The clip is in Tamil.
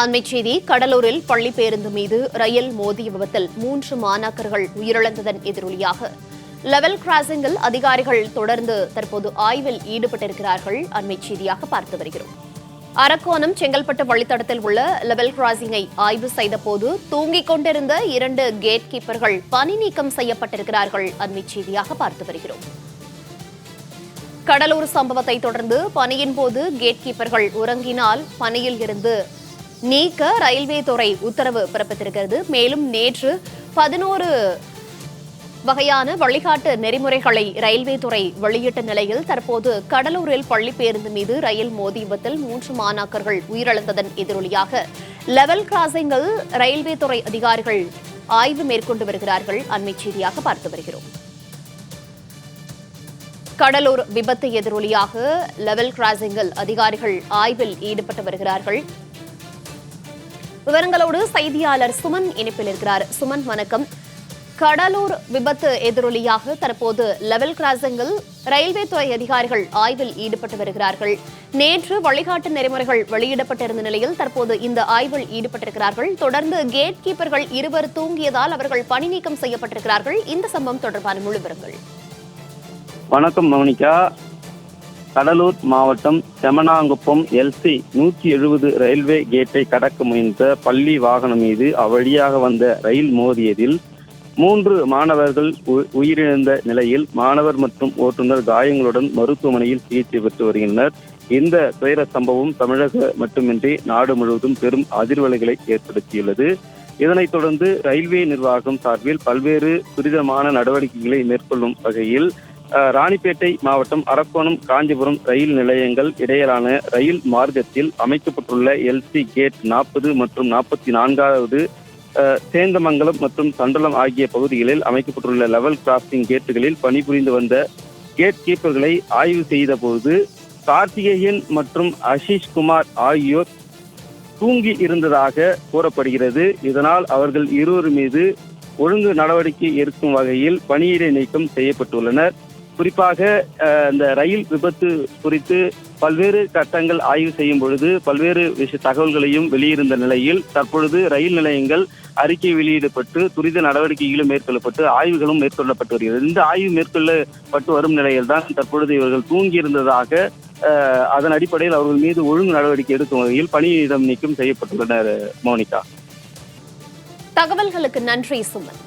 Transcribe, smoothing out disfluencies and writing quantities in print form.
அண்மைச் செய்தி கடலூரில் பள்ளி பேருந்து மீது ரயில் மோதிய விபத்தில் 3 மாணாக்கர்கள் உயிரிழந்ததன் எதிரொலியாக லெவல் கிராசிங்கில் அதிகாரிகள் தொடர்ந்து தற்போது ஆய்வில் ஈடுபட்டிருக்கிறார்கள். அண்மைச் செய்தியாக பார்த்து வருகிறோம். அரக்கோணம் செங்கல்பட்டு வழித்தடத்தில் உள்ள லெவல் கிராசிங்கை ஆய்வு செய்தபோது தூங்கிக் கொண்டிருந்த 2 கேட் கீப்பர்கள் பணி நீக்கம் செய்யப்பட்டிருக்கிறார்கள். அண்மைச் செய்தியாக பார்த்து வருகிறோம். கடலூர் சம்பவத்தை தொடர்ந்து பணியின் போது கேட் கீப்பர்கள் உறங்கினால் பணியில் இருந்து நீக்க ரயில்வே துறை உத்தரவு பிறப்பித்திருக்கிறது. மேலும் நேற்று 11 வகையான வழிகாட்டு நெறிமுறைகளை ரயில்வே துறை வெளியிட்ட நிலையில் தற்போது கடலூரில் பள்ளி பேருந்து மீது ரயில் மோதி விபத்தில் 3 மாணாக்கர்கள் உயிரிழந்ததன் எதிரொலியாக லெவல் கிராசிங்கில் ரயில்வே துறை அதிகாரிகள் ஆய்வு மேற்கொண்டு வருகிறார்கள். அண்மைச் செய்தியாக பார்த்து வருகிறோம். கடலூர் விபத்து எதிரொலியாக லெவல் கிராசிங்கில் அதிகாரிகள் ஆய்வில் ஈடுபட்டு வருகிறார்கள். விவரங்களோடு செய்தியாளர் சுமன் இணைப்பில் இருக்கிறார். சுமன், வணக்கம். கடலூர் விபத்து எதிரொலியாக தற்போது லெவல் கிராசிங்கில் ரயில்வே துறை அதிகாரிகள் ஆய்வில் ஈடுபட்டு வருகிறார்கள். நேற்று வழிகாட்டு நெறிமுறைகள் வெளியிடப்பட்டிருந்த நிலையில் தற்போது இந்த ஆய்வில் ஈடுபட்டிருக்கிறார்கள். தொடர்ந்து கேட் கீப்பர்கள் 2 தூங்கியதால் அவர்கள் பணி நீக்கம் செய்யப்பட்டிருக்கிறார்கள். இந்த சம்பவம் தொடர்பான முழு விவரங்கள். வணக்கம் மோனிகா. கடலூர் மாவட்டம் செமனாங்குப்பம் LC 170 ரயில்வே கேட்டை கடக்க முயன்ற பள்ளி வாகனம் மீது அவ்வழியாக வந்த ரயில் மோதியதில் 3 மாணவர்கள் உயிரிழந்த நிலையில் மாணவர் மற்றும் ஓட்டுநர் காயங்களுடன் மருத்துவமனையில் சிகிச்சை பெற்று வருகின்றனர். இந்த துயர சம்பவம் தமிழக மட்டுமின்றி நாடு முழுவதும் பெரும் அதிர்வலைகளை ஏற்படுத்தியுள்ளது. இதனைத் தொடர்ந்து ரயில்வே நிர்வாகம் சார்பில் பல்வேறு துரிதமான நடவடிக்கைகளை மேற்கொள்ளும் வகையில் ராணிப்பேட்டை மாவட்டம் அரக்கோணம் காஞ்சிபுரம் ரயில் நிலையங்கள் இடையிலான ரயில் மார்க்கத்தில் அமைக்கப்பட்டுள்ள LC கேட் 40 மற்றும் 44வது சேந்தமங்கலம் மற்றும் சண்டலம் ஆகிய பகுதிகளில் அமைக்கப்பட்டுள்ள லெவல் கிராசிங் கேட்டுகளில் பணிபுரிந்து வந்த கேட் கீப்பர்களை ஆய்வு செய்த போது கார்த்திகேயன் மற்றும் ஆஷிஷ் குமார் ஆகியோர் தூங்கி இருந்ததாக கூறப்படுகிறது. இதனால் அவர்கள் இருவர் மீது ஒழுங்கு நடவடிக்கை எடுக்கும் வகையில் பணியிடை நீக்கம் செய்யப்பட்டுள்ளனர். குறிப்பாக இந்த ரயில் விபத்து குறித்து பல்வேறு கட்டங்கள் ஆய்வு செய்யும் பொழுது பல்வேறு தகவல்களையும் வெளியிருந்த நிலையில் தற்பொழுது ரயில் நிலையங்கள் அறிக்கை வெளியிடப்பட்டு துரித நடவடிக்கைகளும் மேற்கொள்ளப்பட்டு ஆய்வுகளும் மேற்கொள்ளப்பட்டு வருகிறது. இந்த ஆய்வு மேற்கொள்ளப்பட்டு வரும் நிலையில் தான் தற்பொழுது இவர்கள் தூங்கியிருந்ததாக அதன் அடிப்படையில் அவர்கள் மீது ஒழுங்கு நடவடிக்கை எடுக்கும் வகையில் பணியிடம் நீக்கம் செய்யப்பட்டுள்ளனர். மோனிகா, தகவல்களுக்கு நன்றி சுமன்.